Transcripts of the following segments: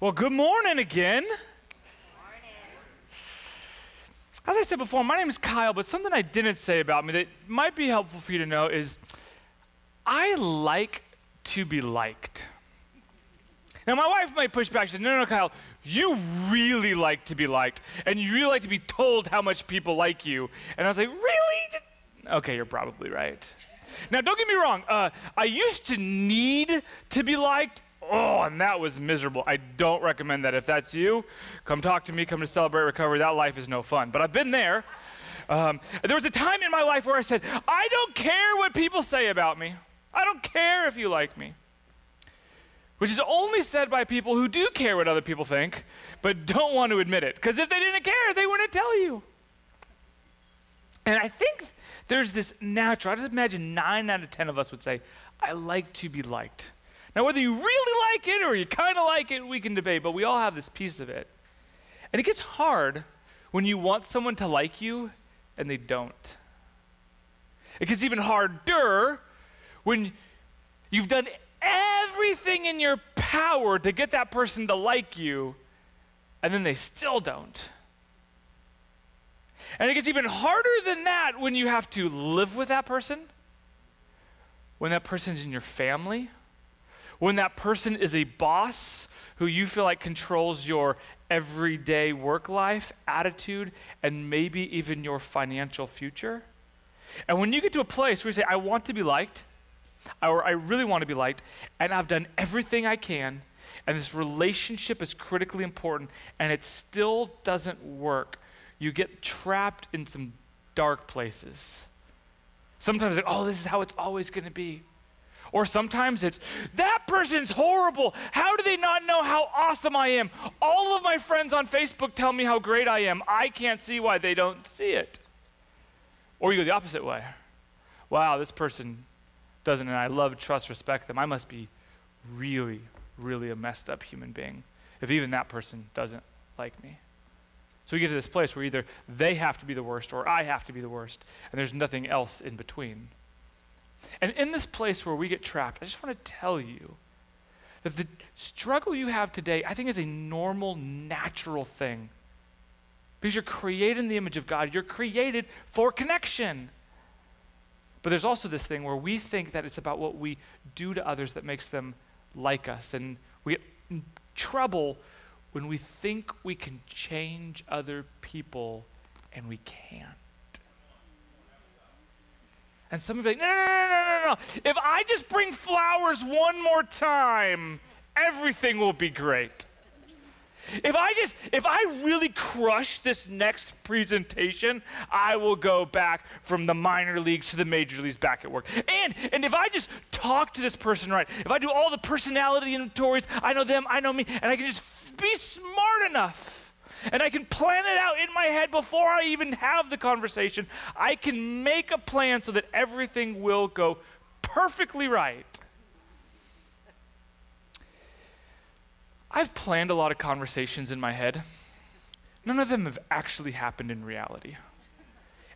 Well, good morning again. As I said before, my name is Kyle, but something I didn't say about me that might be helpful for you to know is I like to be liked. Now, my wife might push back. She said, no, Kyle, you really like to be liked, and you really like to be told how much people like you. And I was like, really? Okay, you're probably right. Now, don't get me wrong. I used to need to be liked. Oh, and that was miserable. I don't recommend that. If that's you, come talk to me, come to Celebrate Recovery. That life is no fun. But I've been there. There was a time in my life where I said, I don't care what people say about me. I don't care if you like me. Which is only said by people who do care what other people think, but don't want to admit it. Because if they didn't care, they wouldn't tell you. And I think there's this natural, I just imagine 9 out of 10 of us would say, I like to be liked. Now, whether you really like it or you kind of like it, we can debate, but we all have this piece of it. And it gets hard when you want someone to like you and they don't. It gets even harder when you've done everything in your power to get that person to like you and then they still don't. And it gets even harder than that when you have to live with that person, when that person's in your family, when that person is a boss who you feel like controls your everyday work life, attitude, and maybe even your financial future. And when you get to a place where you say, I want to be liked, or I really want to be liked, and I've done everything I can, and this relationship is critically important, and it still doesn't work, you get trapped in some dark places. Sometimes like, oh, this is how it's always going to be. Or sometimes it's, that person's horrible. How do they not know how awesome I am? All of my friends on Facebook tell me how great I am. I can't see why they don't see it. Or you go the opposite way. Wow, this person doesn't, and I love, trust, respect them. I must be really, really a messed up human being if even that person doesn't like me. So we get to this place where either they have to be the worst or I have to be the worst, and there's nothing else in between. And in this place where we get trapped, I just want to tell you that the struggle you have today, I think, is a normal, natural thing. Because you're created in the image of God. You're created for connection. But there's also this thing where we think that it's about what we do to others that makes them like us. And we get in trouble when we think we can change other people and we can't. And some of you are like, no. If I just bring flowers one more time, everything will be great. If I really crush this next presentation, I will go back from the minor leagues to the major leagues back at work. And if I just talk to this person right, if I do all the personality inventories, I know them, I know me, and I can just be smart enough, and I can plan it out in my head before I even have the conversation, I can make a plan so that everything will go perfectly right. I've planned a lot of conversations in my head. None of them have actually happened in reality.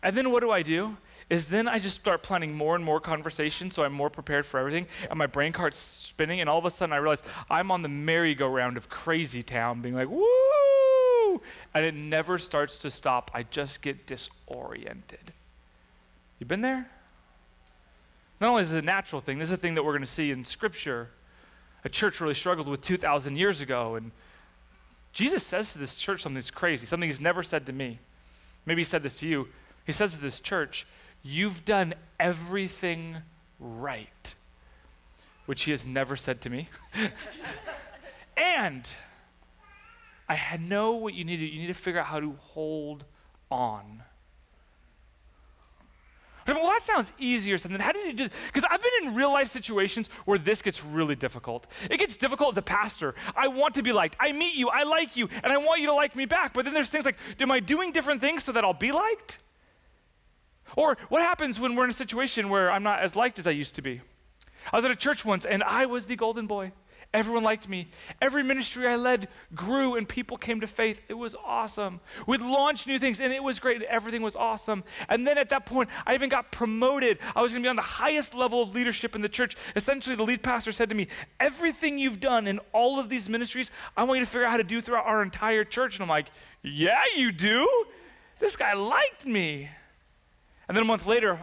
And then what do? Then I just start planning more and more conversations so I'm more prepared for everything, and my brain cart's spinning, and all of a sudden I realize I'm on the merry-go-round of crazy town being like, woo! And it never starts to stop. I just get disoriented. You been there? Not only is it a natural thing, this is a thing that we're going to see in Scripture. A church really struggled with 2,000 years ago, and Jesus says to this church something that's crazy, something he's never said to me. Maybe he said this to you. He says to this church, you've done everything right, which he has never said to me. And I know what you need to do. You need to figure out how to hold on. Well, that sounds easier than how did you do this? Because I've been in real life situations where this gets really difficult. It gets difficult as a pastor. I want to be liked. I meet you, I like you, and I want you to like me back. But then there's things like, am I doing different things so that I'll be liked? Or what happens when we're in a situation where I'm not as liked as I used to be? I was at a church once and I was the golden boy. Everyone liked me. Every ministry I led grew and people came to faith. It was awesome. We'd launched new things and it was great. Everything was awesome. And then at that point, I even got promoted. I was going to be on the highest level of leadership in the church. Essentially, the lead pastor said to me, everything you've done in all of these ministries, I want you to figure out how to do throughout our entire church. And I'm like, yeah, you do? This guy liked me. And then a month later,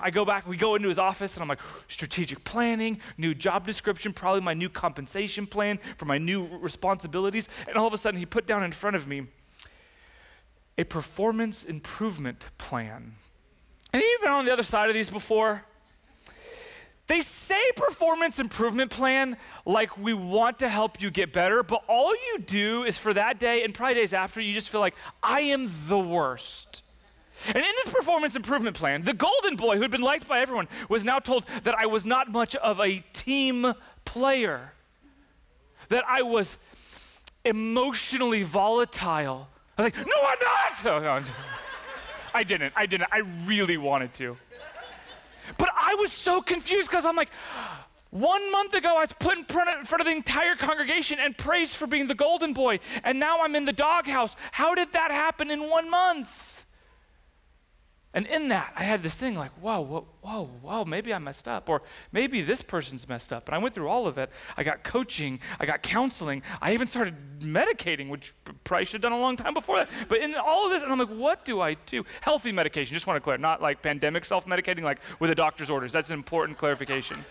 we go into his office and I'm like, strategic planning, new job description, probably my new compensation plan for my new responsibilities. And all of a sudden he put down in front of me a performance improvement plan. And you've been on the other side of these before? They say performance improvement plan like we want to help you get better, but all you do is for that day and probably days after, you just feel like, I am the worst. And in this performance improvement plan, the golden boy who'd been liked by everyone was now told that I was not much of a team player, that I was emotionally volatile. I was like, no, I'm not. Oh, no. I didn't. I really wanted to. But I was so confused because I'm like, 1 month ago, I was put in front of the entire congregation and praised for being the golden boy. And now I'm in the doghouse. How did that happen in 1 month? And in that, I had this thing like, whoa, maybe I messed up. Or maybe this person's messed up. And I went through all of it. I got coaching. I got counseling. I even started medicating, which probably should have done a long time before that. But in all of this, and I'm like, what do I do? Healthy medication, just want to clear. Not like pandemic self-medicating, like with a doctor's orders. That's an important clarification.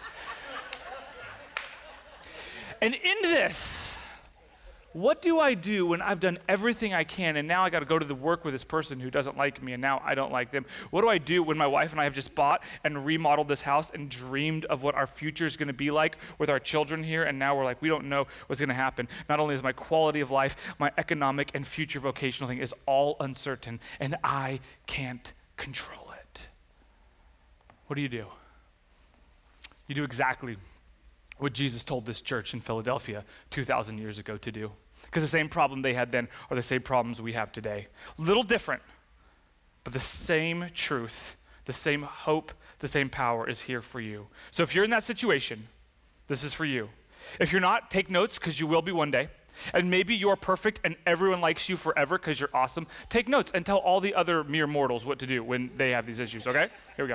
And in this, what do I do when I've done everything I can and now I got to go to the work with this person who doesn't like me and now I don't like them? What do I do when my wife and I have just bought and remodeled this house and dreamed of what our future is going to be like with our children here, and now we're like, we don't know what's going to happen. Not only is my quality of life, my economic and future vocational thing is all uncertain and I can't control it. What do? You do exactly what Jesus told this church in Philadelphia 2,000 years ago to do. Because the same problem they had then are the same problems we have today. Little different, but the same truth, the same hope, the same power is here for you. So if you're in that situation, this is for you. If you're not, take notes because you will be one day. And maybe you're perfect and everyone likes you forever because you're awesome. Take notes and tell all the other mere mortals what to do when they have these issues, okay? Here we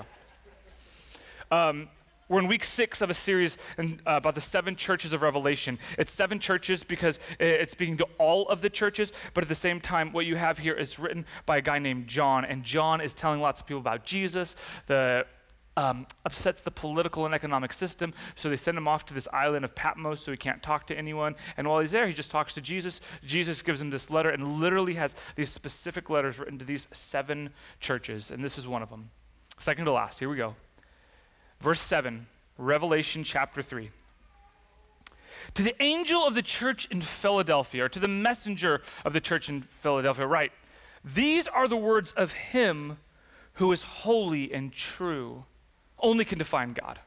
go. We're in week 6 of a series about the 7 churches of Revelation. It's 7 churches because it's speaking to all of the churches, but at the same time, what you have here is written by a guy named John, and John is telling lots of people about Jesus, upsets the political and economic system, so they send him off to this island of Patmos so he can't talk to anyone, and while he's there, he just talks to Jesus. Jesus gives him this letter and literally has these specific letters written to these 7 churches, and this is one of them. Second to last, here we go. Verse 7, Revelation chapter 3. To the angel of the church in Philadelphia, or to the messenger of the church in Philadelphia, write, these are the words of him who is holy and true, only can define God,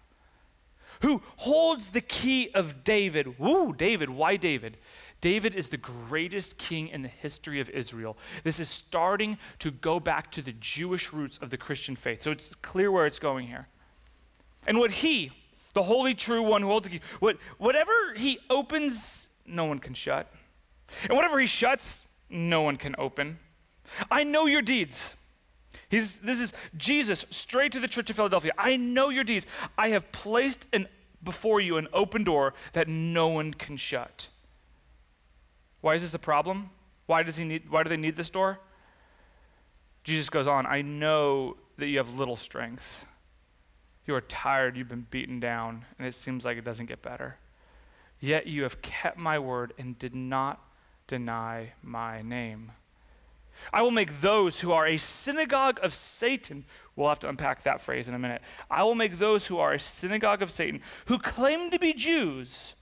who holds the key of David. Woo, David, why David? David is the greatest king in the history of Israel. This is starting to go back to the Jewish roots of the Christian faith. So it's clear where it's going here. And what he, the holy true one who holds the key, whatever he opens, no one can shut. And whatever he shuts, no one can open. I know your deeds. This is Jesus straight to the church of Philadelphia. I know your deeds. I have placed before you an open door that no one can shut. Why is this a problem? Why do they need this door? Jesus goes on, I know that you have little strength. You are tired, you've been beaten down, and it seems like it doesn't get better. Yet you have kept my word and did not deny my name. I will make those who are a synagogue of Satan, we'll have to unpack that phrase in a minute. I will make those who are a synagogue of Satan, who claim to be Jews,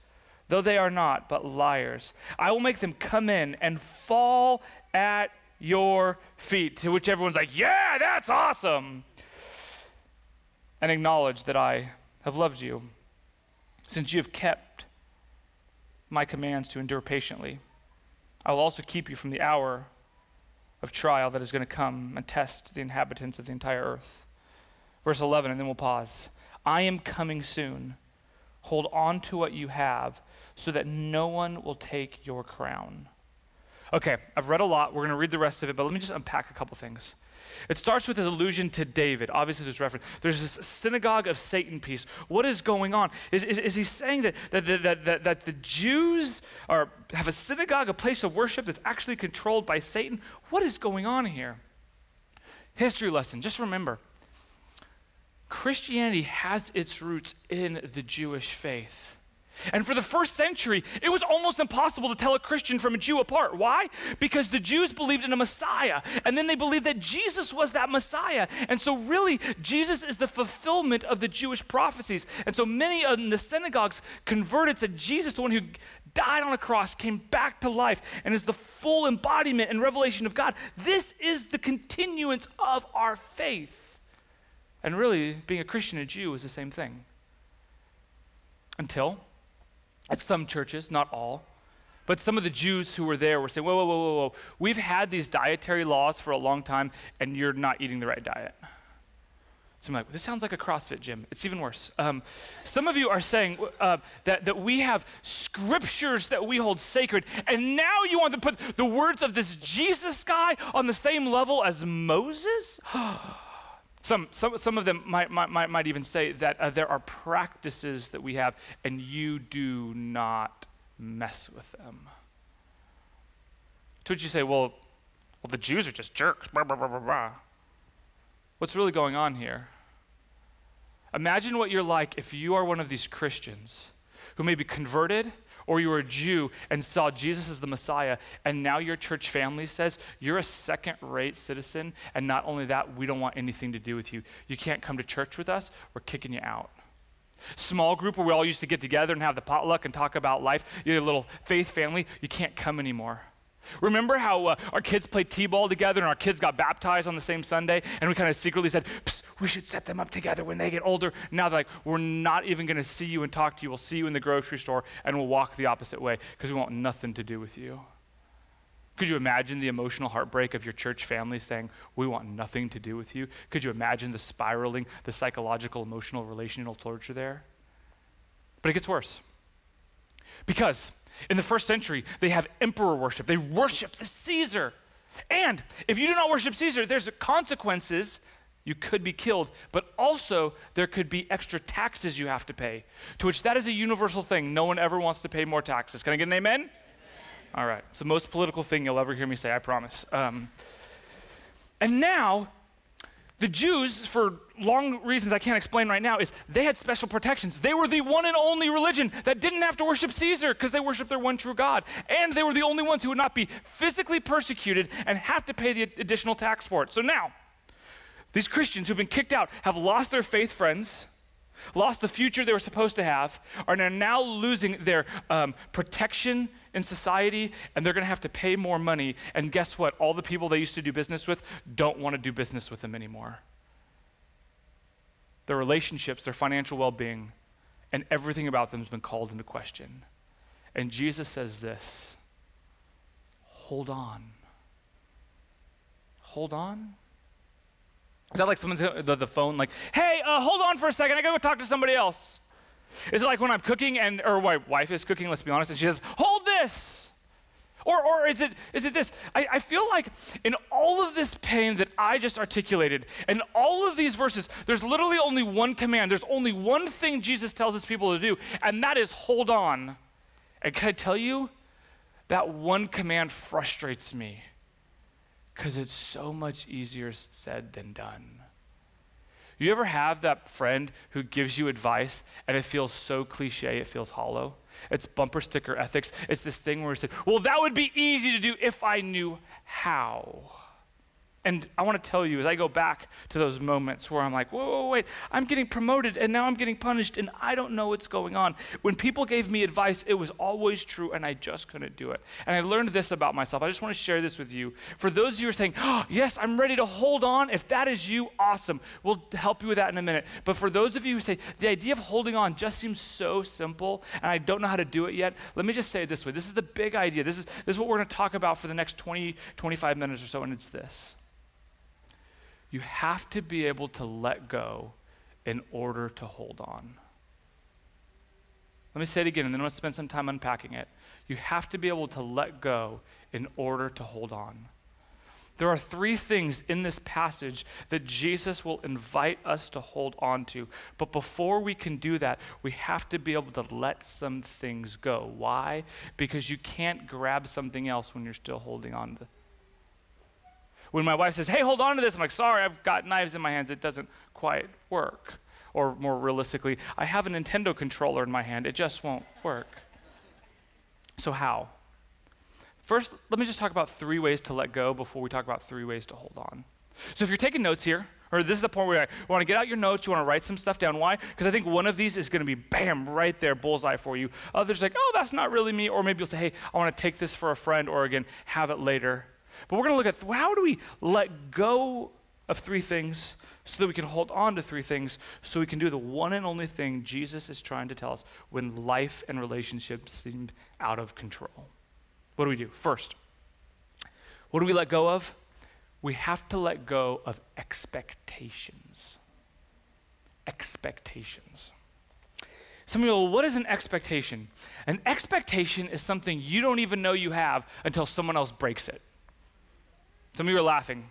though they are not, but liars. I will make them come in and fall at your feet, to which everyone's like, yeah, that's awesome. And acknowledge that I have loved you, since you have kept my commands to endure patiently. I will also keep you from the hour of trial that is going to come and test the inhabitants of the entire earth. Verse 11, and then we'll pause. I am coming soon. Hold on to what you have so that no one will take your crown. Okay, I've read a lot. We're going to read the rest of it, but let me just unpack a couple things. It starts with his allusion to David. Obviously, there's reference. There's this synagogue of Satan piece. What is going on? Is he saying that the Jews have a synagogue, a place of worship that's actually controlled by Satan? What is going on here? History lesson. Just remember, Christianity has its roots in the Jewish faith. And for the first century, it was almost impossible to tell a Christian from a Jew apart. Why? Because the Jews believed in a Messiah, and then they believed that Jesus was that Messiah. And so really, Jesus is the fulfillment of the Jewish prophecies. And so many in the synagogues converted, said Jesus, the one who died on a cross, came back to life, and is the full embodiment and revelation of God. This is the continuance of our faith. And really, being a Christian and a Jew is the same thing. Until at some churches, not all, but some of the Jews who were there were saying, whoa. We've had these dietary laws for a long time, and you're not eating the right diet. So I'm like, this sounds like a CrossFit gym. It's even worse. Some of you are saying that we have scriptures that we hold sacred, and now you want to put the words of this Jesus guy on the same level as Moses? Some of them might even say that there are practices that we have, and you do not mess with them. To which you say, well, the Jews are just jerks. Blah, blah, blah, blah, blah. What's really going on here? Imagine what you're like if you are one of these Christians who may be converted, or you were a Jew and saw Jesus as the Messiah, and now your church family says you're a second-rate citizen, and not only that, we don't want anything to do with you. You can't come to church with us, we're kicking you out. Small group where we all used to get together and have the potluck and talk about life, you're a little faith family, you can't come anymore. Remember how our kids played t-ball together and our kids got baptized on the same Sunday, and we kind of secretly said, we should set them up together when they get older. Now they're like, we're not even going to see you and talk to you. We'll see you in the grocery store, and we'll walk the opposite way because we want nothing to do with you. Could you imagine the emotional heartbreak of your church family saying, we want nothing to do with you? Could you imagine the spiraling, the psychological, emotional, relational torture there? But it gets worse. Because in the first century, they have emperor worship. They worship the Caesar. And if you do not worship Caesar, there's consequences. You could be killed, but also there could be extra taxes you have to pay, to which that is a universal thing. No one ever wants to pay more taxes. Can I get an amen? Amen. All right. It's the most political thing you'll ever hear me say, I promise. And now, the Jews, for long reasons I can't explain right now, is they had special protections. They were the one and only religion that didn't have to worship Caesar because they worshiped their one true God. And they were the only ones who would not be physically persecuted and have to pay the additional tax for it. So now, these Christians who've been kicked out have lost their faith friends, lost the future they were supposed to have, are now losing their protection in society, and they're going to have to pay more money. And guess what? All the people they used to do business with don't want to do business with them anymore. Their relationships, their financial well-being, and everything about them has been called into question. And Jesus says this, hold on. Hold on? Is that like someone's the phone like, hey, hold on for a second, I gotta go talk to somebody else? Is it like when I'm cooking or my wife is cooking, let's be honest, and she says, hold this? Or is it this? I feel like in all of this pain that I just articulated, and all of these verses, there's literally only one command. There's only one thing Jesus tells his people to do, and that is hold on. And can I tell you, that one command frustrates me because it's so much easier said than done. You ever have that friend who gives you advice and it feels so cliche, it feels hollow? It's bumper sticker ethics. It's this thing where you say, well, that would be easy to do if I knew how. And I want to tell you, as I go back to those moments where I'm like, whoa, wait, I'm getting promoted and now I'm getting punished and I don't know what's going on. When people gave me advice, it was always true and I just couldn't do it. And I learned this about myself. I just want to share this with you. For those of you who are saying, oh, yes, I'm ready to hold on. If that is you, awesome. We'll help you with that in a minute. But for those of you who say, the idea of holding on just seems so simple and I don't know how to do it yet, let me just say it this way. This is the big idea. This is what we're going to talk about for the next 20, 25 minutes or so, and it's this. You have to be able to let go in order to hold on. Let me say it again, and then I'm going to spend some time unpacking it. You have to be able to let go in order to hold on. There are three things in this passage that Jesus will invite us to hold on to. But before we can do that, we have to be able to let some things go. Why? Because you can't grab something else when you're still holding on to. When my wife says, hey, hold on to this, I'm like, sorry, I've got knives in my hands. It doesn't quite work. Or more realistically, I have a Nintendo controller in my hand. It just won't work. So how? First, let me just talk about 3 ways to let go before we talk about 3 ways to hold on. So if you're taking notes here, or this is the point where you want to get out your notes, you want to write some stuff down. Why? Because I think one of these is going to be, bam, right there, bullseye for you. Others like, oh, that's not really me. Or maybe you'll say, hey, I want to take this for a friend, or again, have it later. But we're going to look at how do we let go of 3 things so that we can hold on to 3 things so we can do the one and only thing Jesus is trying to tell us when life and relationships seem out of control. What do we do? First, what do we let go of? We have to let go of expectations. Expectations. Some of you go, well, what is an expectation? An expectation is something you don't even know you have until someone else breaks it. Some of you are laughing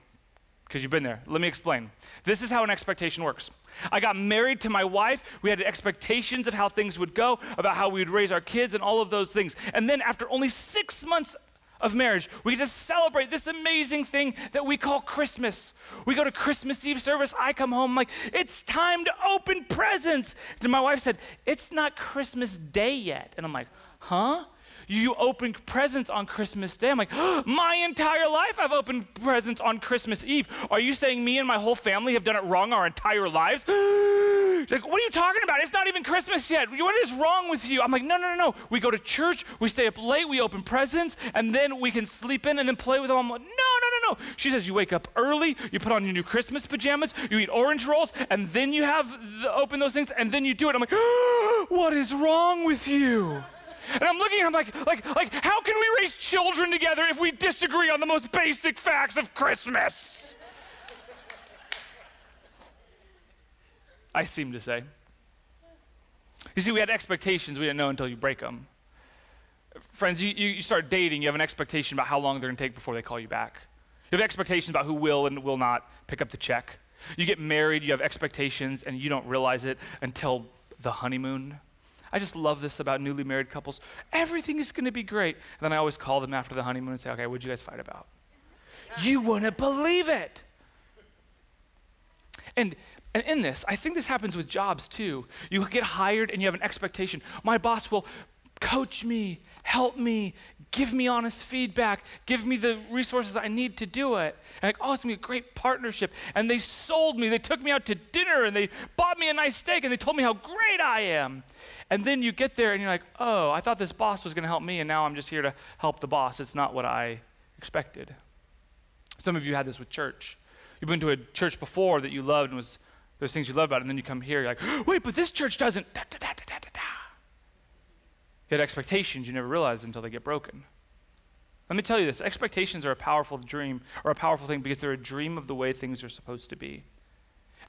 because you've been there. Let me explain. This is how an expectation works. I got married to my wife. We had expectations of how things would go, about how we would raise our kids and all of those things. And then after only 6 months of marriage, we just celebrate this amazing thing that we call Christmas. We go to Christmas Eve service. I come home, I'm like, it's time to open presents. And my wife said, it's not Christmas Day yet. And I'm like, huh? You open presents on Christmas Day. I'm like, oh, my entire life I've opened presents on Christmas Eve. Are you saying me and my whole family have done it wrong our entire lives? She's like, what are you talking about? It's not even Christmas yet. What is wrong with you? I'm like, no. We go to church, we stay up late, we open presents, and then we can sleep in and then play with them. I'm like, no. She says, you wake up early, you put on your new Christmas pajamas, you eat orange rolls, and then you open those things, and then you do it. I'm like, oh, what is wrong with you? And I'm looking at him like, how can we raise children together if we disagree on the most basic facts of Christmas? I seem to say. You see, we had expectations we didn't know until you break them. Friends, you start dating, you have an expectation about how long they're going to take before they call you back. You have expectations about who will and will not pick up the check. You get married, you have expectations, and you don't realize it until the honeymoon. I just love this about newly married couples. Everything is going to be great. And then I always call them after the honeymoon and say, okay, what'd you guys fight about? You wouldn't believe it. And in this, I think this happens with jobs too. You get hired and you have an expectation. My boss will coach me, help me, give me honest feedback, give me the resources I need to do it. And like, oh, it's gonna be a great partnership. And they sold me, they took me out to dinner and they bought me a nice steak and they told me how great I am. And then you get there and you're like, oh, I thought this boss was gonna help me and now I'm just here to help the boss. It's not what I expected. Some of you had this with church. You've been to a church before that you loved and there's things you love about it, and then you come here, you're like, wait, but this church doesn't, da, da, da, da, da, da. You had expectations you never realized until they get broken. Let me tell you this, expectations are a powerful dream, or a powerful thing because they're a dream of the way things are supposed to be.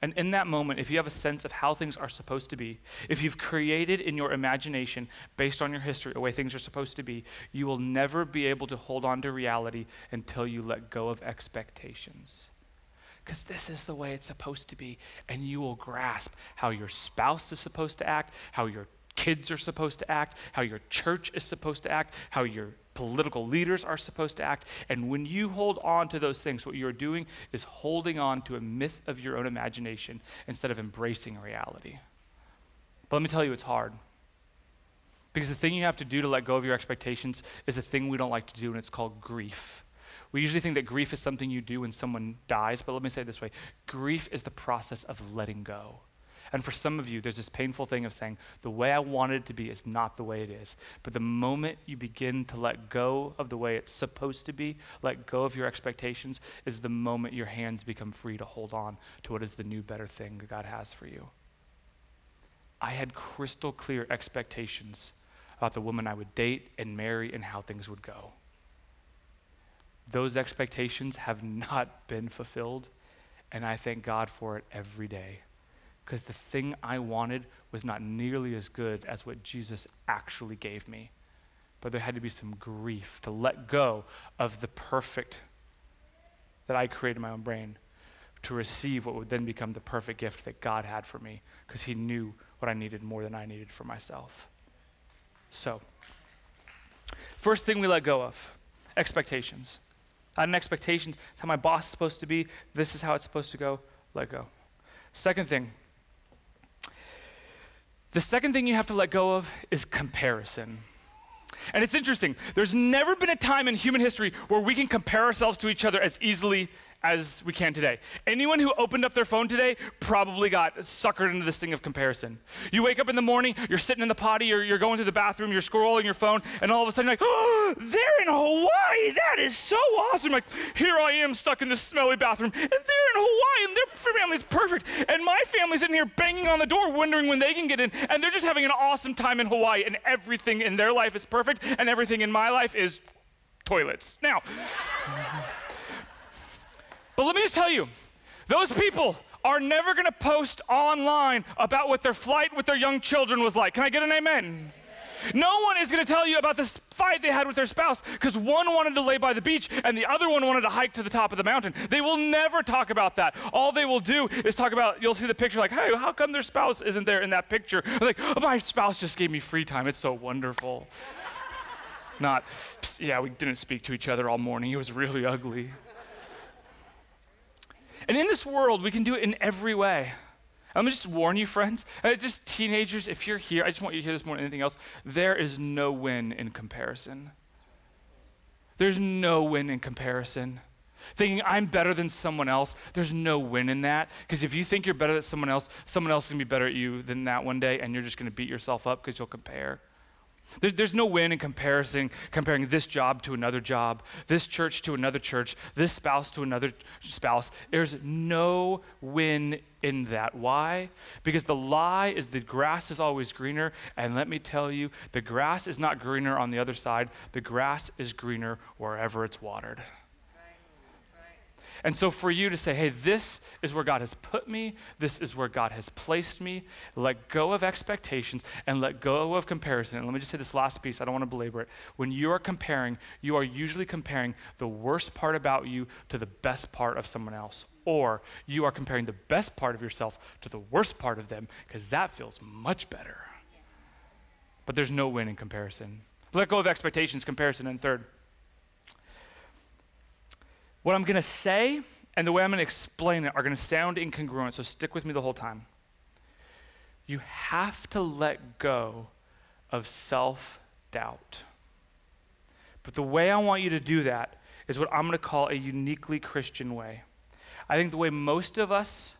And in that moment, if you have a sense of how things are supposed to be, if you've created in your imagination, based on your history, the way things are supposed to be, you will never be able to hold on to reality until you let go of expectations. Because this is the way it's supposed to be, and you will grasp how your spouse is supposed to act, how your kids are supposed to act, how your church is supposed to act, how your political leaders are supposed to act. And when you hold on to those things, what you're doing is holding on to a myth of your own imagination instead of embracing reality. But let me tell you, it's hard. Because the thing you have to do to let go of your expectations is a thing we don't like to do, and it's called grief. We usually think that grief is something you do when someone dies, but let me say it this way. Grief is the process of letting go. And for some of you, there's this painful thing of saying, the way I wanted it to be is not the way it is. But the moment you begin to let go of the way it's supposed to be, let go of your expectations, is the moment your hands become free to hold on to what is the new, better thing that God has for you. I had crystal clear expectations about the woman I would date and marry and how things would go. Those expectations have not been fulfilled, and I thank God for it every day. because the thing I wanted was not nearly as good as what Jesus actually gave me. But there had to be some grief to let go of the perfect that I created in my own brain to receive what would then become the perfect gift that God had for me, because he knew what I needed more than I needed for myself. So, first thing we let go of, expectations. I had an expectation, it's how my boss is supposed to be, this is how it's supposed to go, let go. Second thing, the second thing you have to let go of is comparison. And it's interesting, there's never been a time in human history where we can compare ourselves to each other as easily as we can today. Anyone who opened up their phone today probably got suckered into this thing of comparison. You wake up in the morning, you're sitting in the potty, you're going to the bathroom, you're scrolling your phone, and all of a sudden you're like, oh, they're in Hawaii, that is so awesome. Like, here I am stuck in this smelly bathroom, and they're in Hawaii, and their family's perfect, and my family's in here banging on the door wondering when they can get in, and they're just having an awesome time in Hawaii, and everything in their life is perfect, and everything in my life is toilets. Now, but let me just tell you, those people are never gonna post online about what their flight with their young children was like. Can I get an amen? No one is gonna tell you about this fight they had with their spouse because one wanted to lay by the beach and the other one wanted to hike to the top of the mountain. They will never talk about that. All they will do is talk about, you'll see the picture like, hey, how come their spouse isn't there in that picture? Like, oh, my spouse just gave me free time, it's so wonderful. Not, yeah, we didn't speak to each other all morning, it was really ugly. And in this world, we can do it in every way. I'm gonna just warn you, friends, just teenagers, if you're here, I just want you to hear this more than anything else, there is no win in comparison. There's no win in comparison. Thinking I'm better than someone else, there's no win in that. Because if you think you're better than someone else is gonna be better at you than that one day, and you're just gonna beat yourself up because you'll compare. There's no win in comparing this job to another job, this church to another church, this spouse to another spouse. There's no win in that. Why? Because the lie is the grass is always greener, and let me tell you, the grass is not greener on the other side. The grass is greener wherever it's watered. And so for you to say, hey, this is where God has put me, this is where God has placed me, let go of expectations and let go of comparison. And let me just say this last piece, I don't want to belabor it. When you are comparing, you are usually comparing the worst part about you to the best part of someone else. Or you are comparing the best part of yourself to the worst part of them, because that feels much better. But there's no win in comparison. Let go of expectations, comparison, and third, what I'm gonna say and the way I'm gonna explain it are gonna sound incongruent, so stick with me the whole time. You have to let go of self-doubt. But the way I want you to do that is what I'm gonna call a uniquely Christian way. I think the way most of us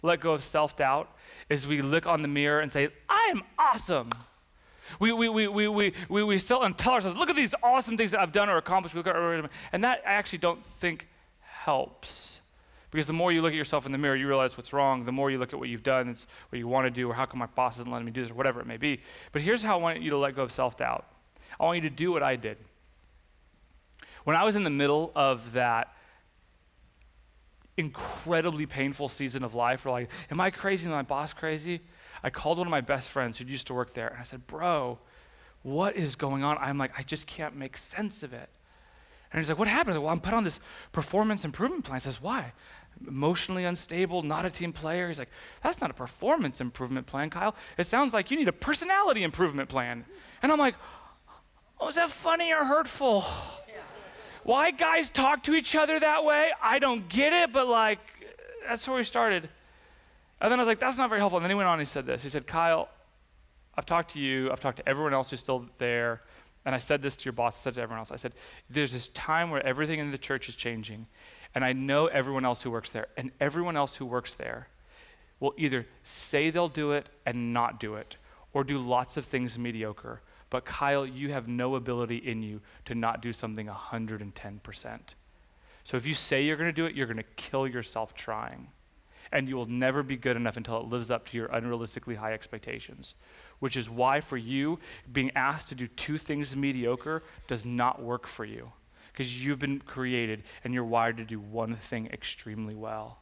let go of self-doubt is we look on the mirror and say, I am awesome. We still tell ourselves, look at these awesome things that I've done or accomplished, and that I actually don't think helps. Because the more you look at yourself in the mirror, you realize what's wrong. The more you look at what you've done, it's what you want to do, or how come my boss isn't letting me do this, or whatever it may be. But here's how I want you to let go of self-doubt. I want you to do what I did. When I was in the middle of that incredibly painful season of life, where like, am I crazy? Am my boss crazy? I called one of my best friends who used to work there, and I said, bro, what is going on? I'm like, I just can't make sense of it. And he's like, what happened? I said, well, I'm put on this performance improvement plan. He says, why? Emotionally unstable, not a team player. He's like, that's not a performance improvement plan, Kyle. It sounds like you need a personality improvement plan. And I'm like, oh, is that funny or hurtful? Why guys talk to each other that way? I don't get it, but like, that's where we started. And then I was like, that's not very helpful. And then he went on and he said this. He said, Kyle, I've talked to you. I've talked to everyone else who's still there. And I said this to your boss. I said to everyone else. I said, there's this time where everything in the church is changing. And I know everyone else who works there. And everyone else who works there will either say they'll do it and not do it, or do lots of things mediocre. But Kyle, you have no ability in you to not do something 110%. So if you say you're going to do it, you're going to kill yourself trying. And you will never be good enough until it lives up to your unrealistically high expectations, which is why for you, being asked to do two things mediocre does not work for you, because you've been created and you're wired to do one thing extremely well.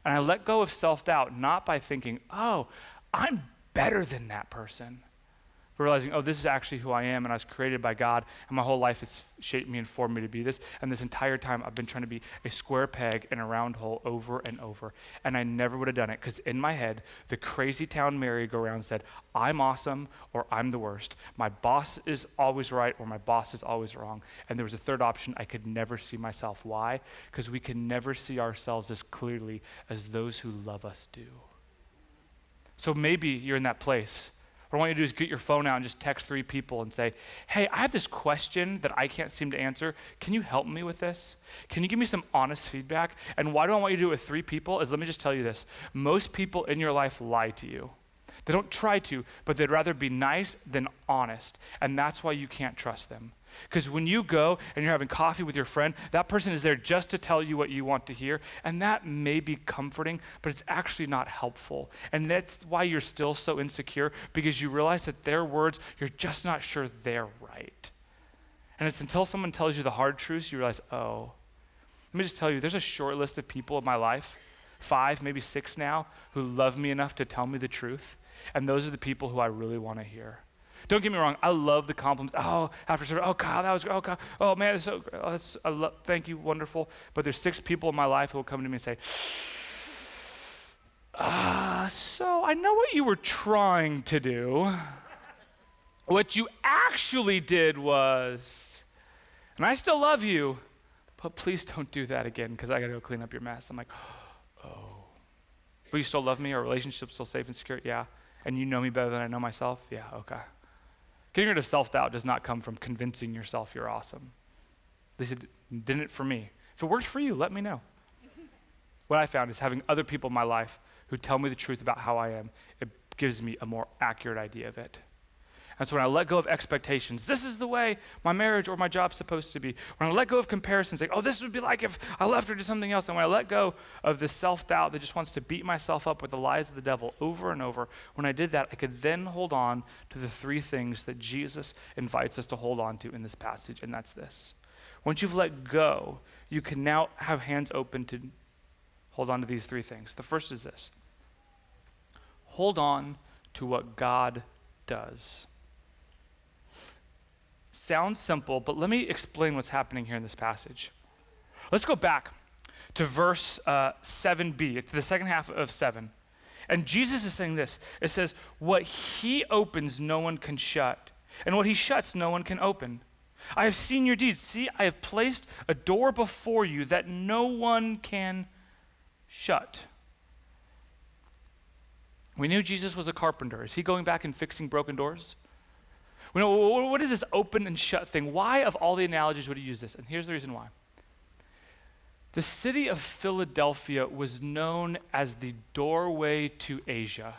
And I let go of self-doubt, not by thinking, oh, I'm better than that person, but realizing, oh, this is actually who I am, and I was created by God, and my whole life has shaped me and formed me to be this. And this entire time, I've been trying to be a square peg in a round hole over and over, and I never would have done it, because in my head, the crazy town merry-go-round said, I'm awesome, or I'm the worst. My boss is always right, or my boss is always wrong. And there was a third option. I could never see myself. Why? Because we can never see ourselves as clearly as those who love us do. So maybe you're in that place. What I want you to do is get your phone out and just text 3 people and say, hey, I have this question that I can't seem to answer. Can you help me with this? Can you give me some honest feedback? And why do I want you to do it with 3 people is, let me just tell you this. Most people in your life lie to you. They don't try to, but they'd rather be nice than honest. And that's why you can't trust them. Because when you go and you're having coffee with your friend, that person is there just to tell you what you want to hear. And that may be comforting, but it's actually not helpful. And that's why you're still so insecure, because you realize that their words, you're just not sure they're right. And it's until someone tells you the hard truths, you realize, oh, let me just tell you, there's a short list of people in my life, 5, maybe 6 now, who love me enough to tell me the truth. And those are the people who I really want to hear. Don't get me wrong, I love the compliments. Oh, after service, oh, Kyle, that was great. Oh, Kyle, oh, man, that's so great. Oh, thank you, wonderful. But there's 6 people in my life who will come to me and say, so I know what you were trying to do. What you actually did was, and I still love you, but please don't do that again, because I got to go clean up your mess. I'm like, oh. But you still love me? Our relationship's still safe and secure? Yeah. And you know me better than I know myself? Yeah, okay. Getting rid of self-doubt does not come from convincing yourself you're awesome. At least it didn't for me. If it works for you, let me know. What I found is having other people in my life who tell me the truth about how I am, it gives me a more accurate idea of it. And so when I let go of expectations, this is the way my marriage or my job's supposed to be. When I let go of comparisons, like, oh, this would be like if I left or did something else. And when I let go of this self-doubt that just wants to beat myself up with the lies of the devil over and over, when I did that, I could then hold on to the 3 things that Jesus invites us to hold on to in this passage, and that's this. Once you've let go, you can now have hands open to hold on to these 3 things. The first is this. Hold on to what God does. Sounds simple, but let me explain what's happening here in this passage. Let's go back to verse 7b. It's the second half of 7. And Jesus is saying this. It says, what he opens, no one can shut. And what he shuts, no one can open. I have seen your deeds. See, I have placed a door before you that no one can shut. We knew Jesus was a carpenter. Is he going back and fixing broken doors? We know, what is this open and shut thing? Why, of all the analogies, would he use this? And here's the reason why. The city of Philadelphia was known as the doorway to Asia,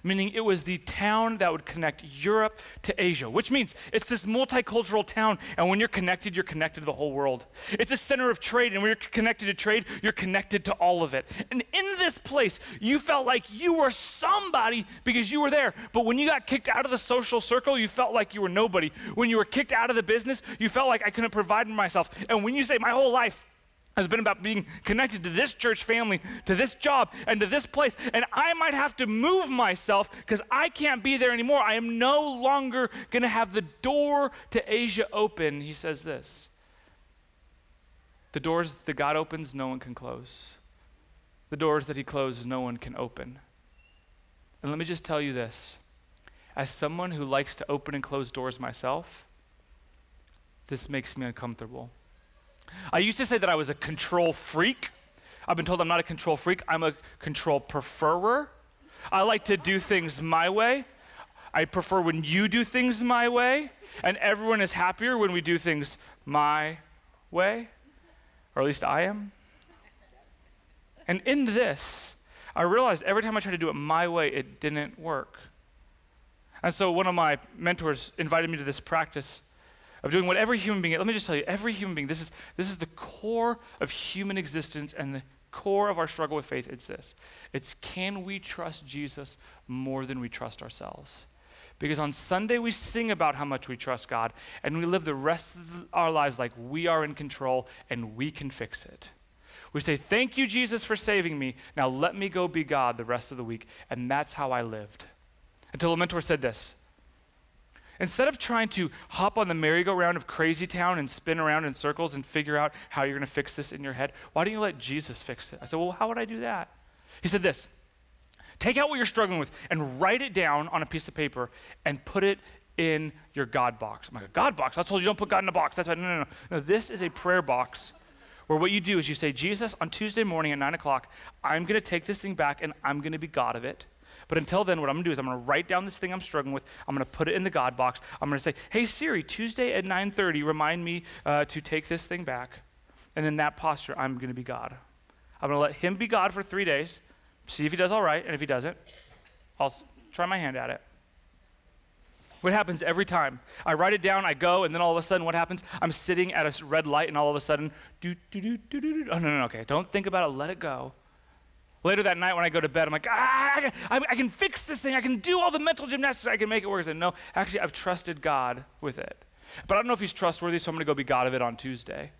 meaning it was the town that would connect Europe to Asia, which means it's this multicultural town, and when you're connected to the whole world. It's a center of trade, and when you're connected to trade, you're connected to all of it. And in this place, you felt like you were somebody because you were there, but when you got kicked out of the social circle, you felt like you were nobody. When you were kicked out of the business, you felt like I couldn't provide for myself. And when you say, my whole life has been about being connected to this church family, to this job, and to this place. And I might have to move myself because I can't be there anymore. I am no longer going to have the door to Asia open. He says this. The doors that God opens, no one can close. The doors that he closes, no one can open. And let me just tell you this. As someone who likes to open and close doors myself, this makes me uncomfortable. I used to say that I was a control freak. I've been told I'm not a control freak. I'm a control preferrer. I like to do things my way. I prefer when you do things my way, and everyone is happier when we do things my way, or at least I am. And in this, I realized every time I tried to do it my way, it didn't work. And so one of my mentors invited me to this practice of doing what every human being, let me just tell you, every human being, this is the core of human existence and the core of our struggle with faith. It's this. It's, can we trust Jesus more than we trust ourselves? Because on Sunday we sing about how much we trust God, and we live the rest of our lives like we are in control and we can fix it. We say, thank you, Jesus, for saving me. Now let me go be God the rest of the week. And that's how I lived. Until a mentor said this: instead of trying to hop on the merry-go-round of crazy town and spin around in circles and figure out how you're going to fix this in your head, why don't you let Jesus fix it? I said, well, how would I do that? He said this: take out what you're struggling with and write it down on a piece of paper and put it in your God box. I'm like, a God box? I told you don't put God in a box. That's why, no. This is a prayer box where what you do is you say, Jesus, on Tuesday morning at 9 o'clock, I'm going to take this thing back and I'm going to be God of it. But until then, what I'm going to do is I'm going to write down this thing I'm struggling with. I'm going to put it in the God box. I'm going to say, hey, Siri, Tuesday at 9:30, remind me to take this thing back. And in that posture, I'm going to be God. I'm going to let him be God for 3 days, see if he does all right. And if he doesn't, I'll try my hand at it. What happens every time? I write it down, I go, and then all of a sudden, what happens? I'm sitting at a red light, and all of a sudden, oh, no, okay, don't think about it, let it go. Later that night when I go to bed, I'm like, I can fix this thing, I can do all the mental gymnastics, I can make it work. I said, no, actually, I've trusted God with it. But I don't know if he's trustworthy, so I'm gonna go be God of it on Tuesday.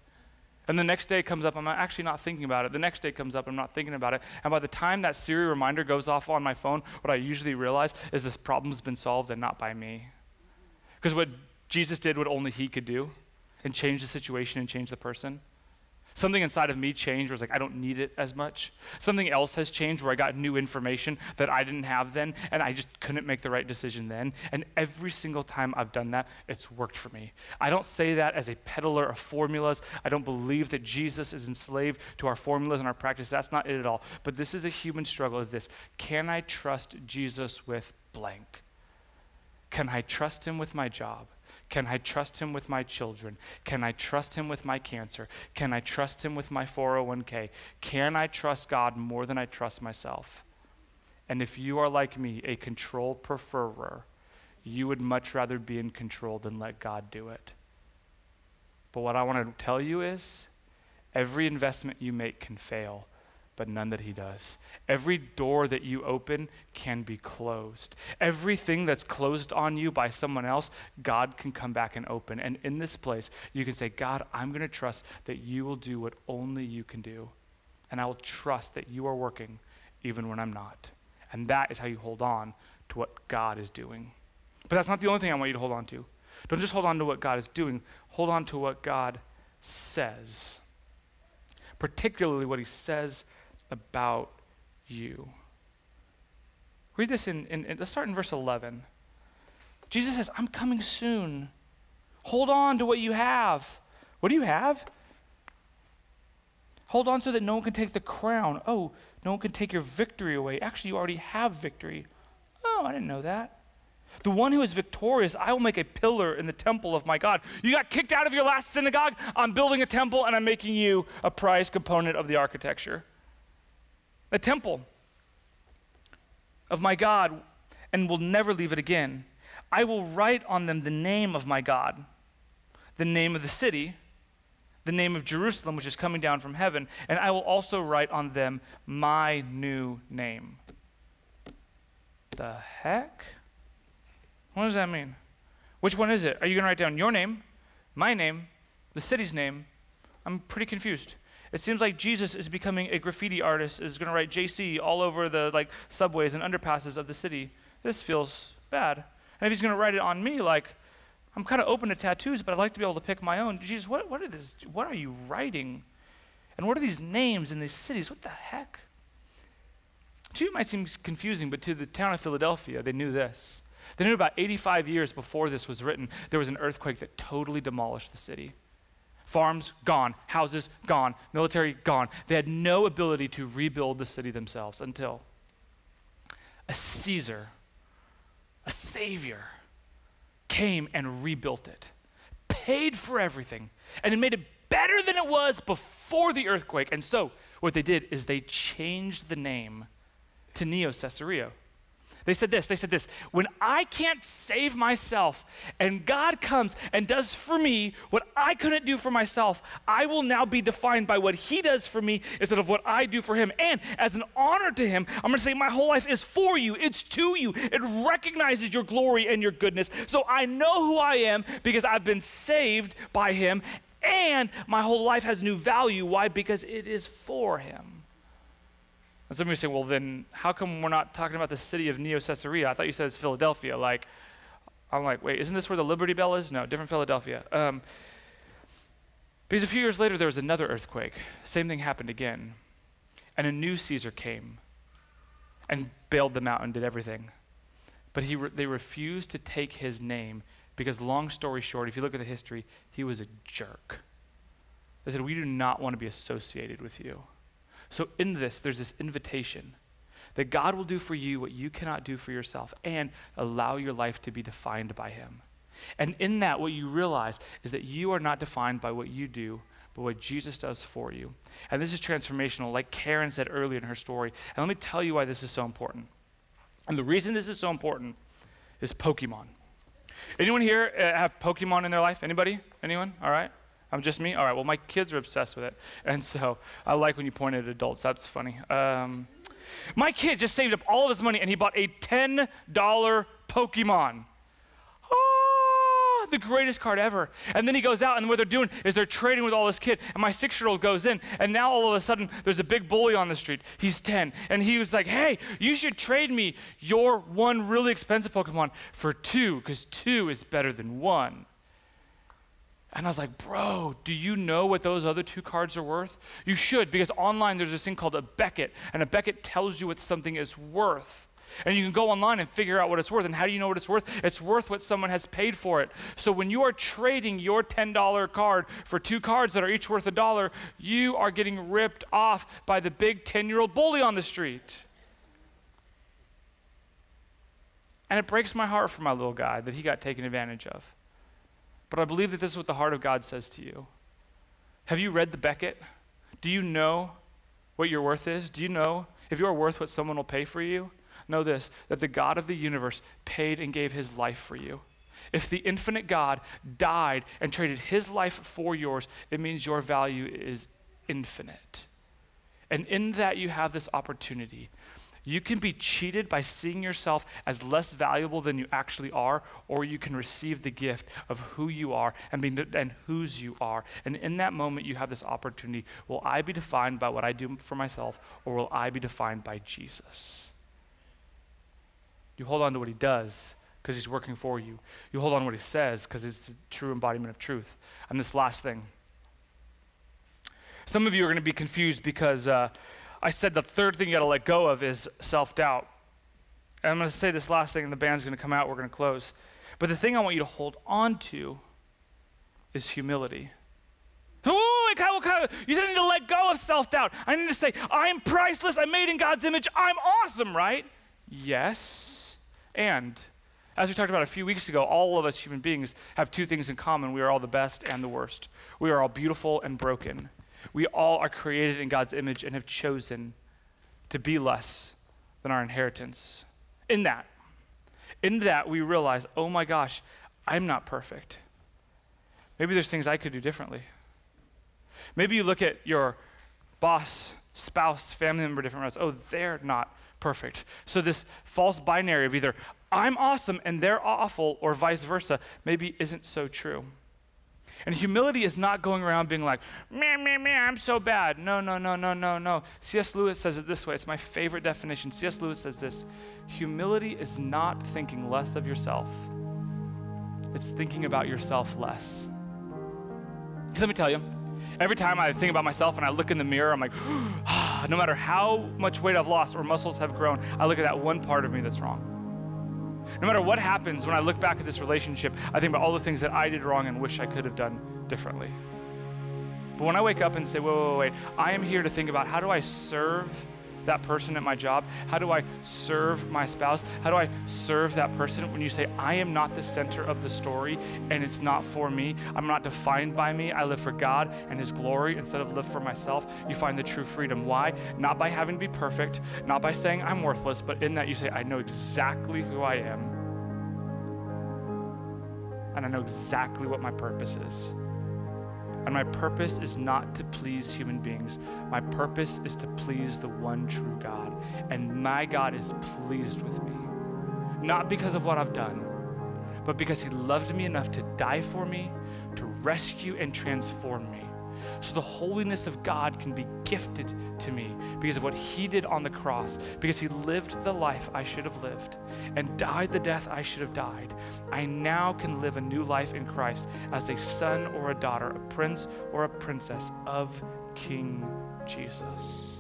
And the next day comes up, I'm actually not thinking about it. The next day comes up, I'm not thinking about it. And by the time that Siri reminder goes off on my phone, what I usually realize is this problem's been solved and not by me. Because what Jesus did, what only he could do, and change the situation and change the person. Something inside of me changed where it's like, I don't need it as much. Something else has changed where I got new information that I didn't have then, and I just couldn't make the right decision then. And every single time I've done that, it's worked for me. I don't say that as a peddler of formulas. I don't believe that Jesus is enslaved to our formulas and our practice. That's not it at all. But this is a human struggle of this. Can I trust Jesus with blank? Can I trust him with my job? Can I trust him with my children? Can I trust him with my cancer? Can I trust him with my 401k? Can I trust God more than I trust myself? And if you are like me, a control preferer, you would much rather be in control than let God do it. But what I want to tell you is, every investment you make can fail, but none that he does. Every door that you open can be closed. Everything that's closed on you by someone else, God can come back and open. And in this place, you can say, God, I'm going to trust that you will do what only you can do. And I will trust that you are working even when I'm not. And that is how you hold on to what God is doing. But that's not the only thing I want you to hold on to. Don't just hold on to what God is doing. Hold on to what God says. Particularly what he says about you. Read this let's start in verse 11. Jesus says, I'm coming soon. Hold on to what you have. What do you have? Hold on so that no one can take the crown. Oh, no one can take your victory away. Actually, you already have victory. Oh, I didn't know that. The one who is victorious, I will make a pillar in the temple of my God. You got kicked out of your last synagogue. I'm building a temple and I'm making you a prized component of the architecture. A temple of my God, and will never leave it again. I will write on them the name of my God, the name of the city, the name of Jerusalem, which is coming down from heaven, and I will also write on them my new name. The heck? What does that mean? Which one is it? Are you going to write down your name, my name, the city's name? I'm pretty confused. It seems like Jesus is becoming a graffiti artist, is going to write JC all over the subways and underpasses of the city. This feels bad. And if he's going to write it on me, I'm kind of open to tattoos, but I'd like to be able to pick my own. Jesus, what are you writing? And what are these names in these cities? What the heck? To you it might seem confusing, but to the town of Philadelphia, they knew this. They knew about 85 years before this was written, there was an earthquake that totally demolished the city. Farms gone, houses gone, military gone. They had no ability to rebuild the city themselves until a Caesar, a savior, came and rebuilt it, paid for everything, and it made it better than it was before the earthquake. And so what they did is they changed the name to Neo Caesarea. They said this, when I can't save myself and God comes and does for me what I couldn't do for myself, I will now be defined by what he does for me instead of what I do for him. And as an honor to him, I'm gonna say my whole life is for you, it's to you. It recognizes your glory and your goodness. So I know who I am because I've been saved by him, and my whole life has new value. Why? Because it is for him. And some of you say, well, then how come we're not talking about the city of Neo Caesarea? I thought you said it's Philadelphia. I'm like, wait, isn't this where the Liberty Bell is? No, different Philadelphia. Because a few years later, there was another earthquake. Same thing happened again. And a new Caesar came and bailed them out and did everything. But they refused to take his name because, long story short, if you look at the history, he was a jerk. They said, we do not want to be associated with you. So in this, there's this invitation that God will do for you what you cannot do for yourself and allow your life to be defined by him. And in that, what you realize is that you are not defined by what you do, but what Jesus does for you. And this is transformational, like Karen said earlier in her story. And let me tell you why this is so important. And the reason this is so important is Pokemon. Anyone here have Pokemon in their life? Anybody? Anyone? All right. I'm just me? All right. Well, my kids are obsessed with it. And so I like when you point at adults. That's funny. My kid just saved up all of his money and he bought a $10 Pokemon. The greatest card ever. And then he goes out and what they're doing is they're trading with all this kid. And my 6-year-old goes in and now all of a sudden there's a big bully on the street. He's 10 and he was like, hey, you should trade me your one really expensive Pokemon for 2 because 2 is better than 1. And I was like, bro, do you know what those other 2 cards are worth? You should, because online there's this thing called a Beckett, and a Beckett tells you what something is worth. And you can go online and figure out what it's worth. And how do you know what it's worth? It's worth what someone has paid for it. So when you are trading your $10 card for 2 cards that are each worth $1, you are getting ripped off by the big 10-year-old bully on the street. And it breaks my heart for my little guy that he got taken advantage of. But I believe that this is what the heart of God says to you. Have you read the Beckett? Do you know what your worth is? Do you know if you are worth what someone will pay for you? Know this, that the God of the universe paid and gave his life for you. If the infinite God died and traded his life for yours, it means your value is infinite. And in that you have this opportunity. You can be cheated by seeing yourself as less valuable than you actually are, or you can receive the gift of who you are and whose you are. And in that moment, you have this opportunity. Will I be defined by what I do for myself, or will I be defined by Jesus? You hold on to what he does because he's working for you. You hold on to what he says because it's the true embodiment of truth. And this last thing. Some of you are going to be confused because I said the third thing you got to let go of is self-doubt. And I'm going to say this last thing and the band's going to come out. We're going to close. But the thing I want you to hold on to is humility. Ooh, Kyle, you said I need to let go of self-doubt. I need to say, I am priceless. I'm made in God's image. I'm awesome, right? Yes. And as we talked about a few weeks ago, all of us human beings have 2 things in common. We are all the best and the worst. We are all beautiful and broken. We all are created in God's image and have chosen to be less than our inheritance. In that, we realize, oh my gosh, I'm not perfect. Maybe there's things I could do differently. Maybe you look at your boss, spouse, family member, different routes. Oh, they're not perfect. So this false binary of either I'm awesome and they're awful or vice versa maybe isn't so true. And humility is not going around being like, I'm so bad. No. C.S. Lewis says it this way. It's my favorite definition. C.S. Lewis says this. Humility is not thinking less of yourself. It's thinking about yourself less. Because let me tell you, every time I think about myself and I look in the mirror, I'm like, no matter how much weight I've lost or muscles have grown, I look at that one part of me that's wrong. No matter what happens when I look back at this relationship, I think about all the things that I did wrong and wish I could have done differently. But when I wake up and say, wait, I am here to think about how do I serve that person at my job? How do I serve my spouse? How do I serve that person? When you say, I am not the center of the story and it's not for me, I'm not defined by me, I live for God and his glory instead of live for myself, you find the true freedom. Why? Not by having to be perfect, not by saying I'm worthless, but in that you say, I know exactly who I am and I know exactly what my purpose is. And my purpose is not to please human beings. My purpose is to please the one true God. And my God is pleased with me. Not because of what I've done, but because he loved me enough to die for me, to rescue and transform me. So the holiness of God can be gifted to me because of what he did on the cross, because he lived the life I should have lived and died the death I should have died. I now can live a new life in Christ as a son or a daughter, a prince or a princess of King Jesus.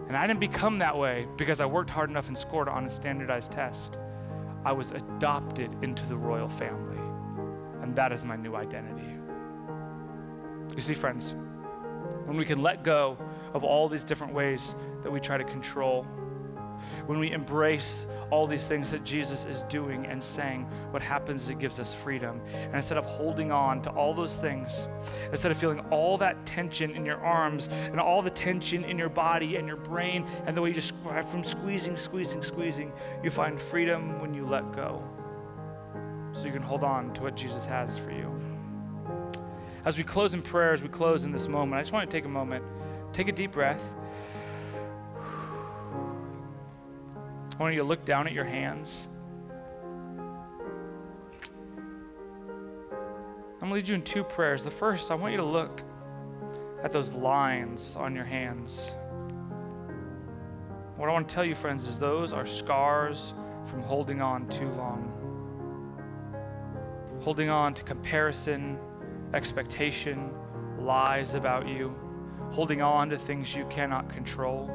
And I didn't become that way because I worked hard enough and scored on a standardized test. I was adopted into the royal family, and that is my new identity. You see, friends, when we can let go of all these different ways that we try to control, when we embrace all these things that Jesus is doing and saying, what happens is it gives us freedom. And instead of holding on to all those things, instead of feeling all that tension in your arms and all the tension in your body and your brain and the way you just from squeezing, you find freedom when you let go. So you can hold on to what Jesus has for you. As we close in prayer, as we close in this moment, I just want to take a moment, take a deep breath. I want you to look down at your hands. I'm going to lead you in two prayers. The first, I want you to look at those lines on your hands. What I want to tell you, friends, is those are scars from holding on too long. Holding on to comparison, expectation, lies about you, holding on to things you cannot control.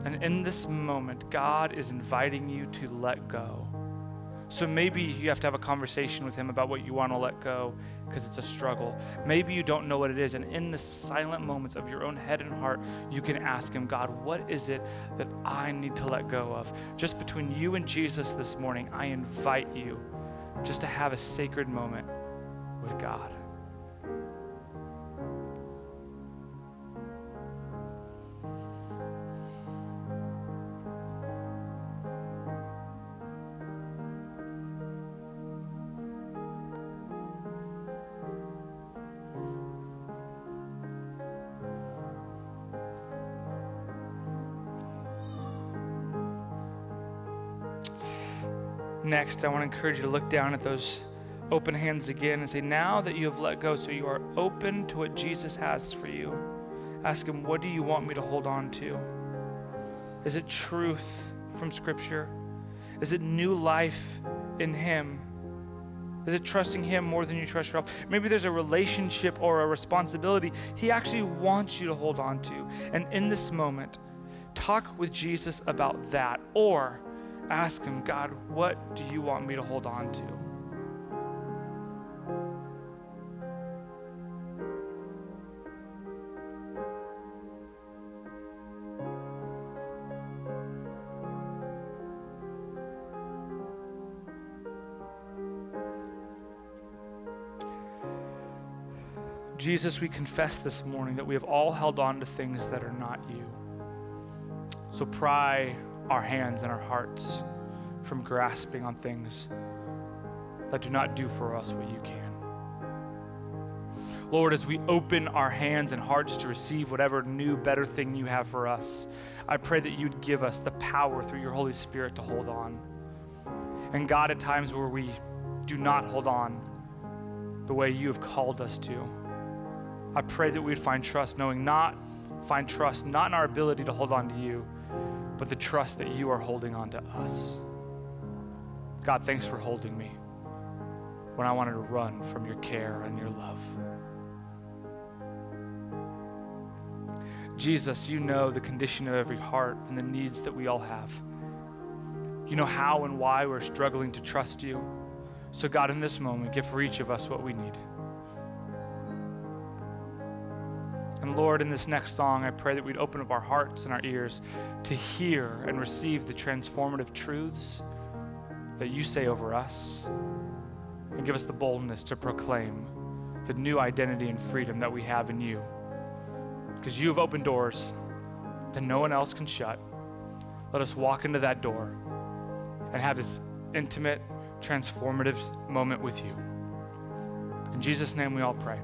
And in this moment, God is inviting you to let go. So maybe you have to have a conversation with him about what you want to let go because it's a struggle. Maybe you don't know what it is. And in the silent moments of your own head and heart, you can ask him, God, what is it that I need to let go of? Just between you and Jesus this morning, I invite you just to have a sacred moment with God. Next, I want to encourage you to look down at those open hands again and say, now that you have let go, so you are open to what Jesus has for you, ask him, what do you want me to hold on to? Is it truth from Scripture? Is it new life in him? Is it trusting him more than you trust yourself? Maybe there's a relationship or a responsibility he actually wants you to hold on to. And in this moment, talk with Jesus about that, or ask him, God, what do you want me to hold on to? Jesus, we confess this morning that we have all held on to things that are not you. So pry our hands and our hearts from grasping on things that do not do for us what you can. Lord, as we open our hands and hearts to receive whatever new, better thing you have for us, I pray that you'd give us the power through your Holy Spirit to hold on. And God, at times where we do not hold on the way you have called us to, I pray that we'd find trust not in our ability to hold on to you, but the trust that you are holding on to us. God, thanks for holding me when I wanted to run from your care and your love. Jesus, you know the condition of every heart and the needs that we all have. You know how and why we're struggling to trust you. So God, in this moment, give for each of us what we need. And Lord, in this next song, I pray that we'd open up our hearts and our ears to hear and receive the transformative truths that you say over us, and give us the boldness to proclaim the new identity and freedom that we have in you. Because you have opened doors that no one else can shut. Let us walk into that door and have this intimate, transformative moment with you. In Jesus' name we all pray.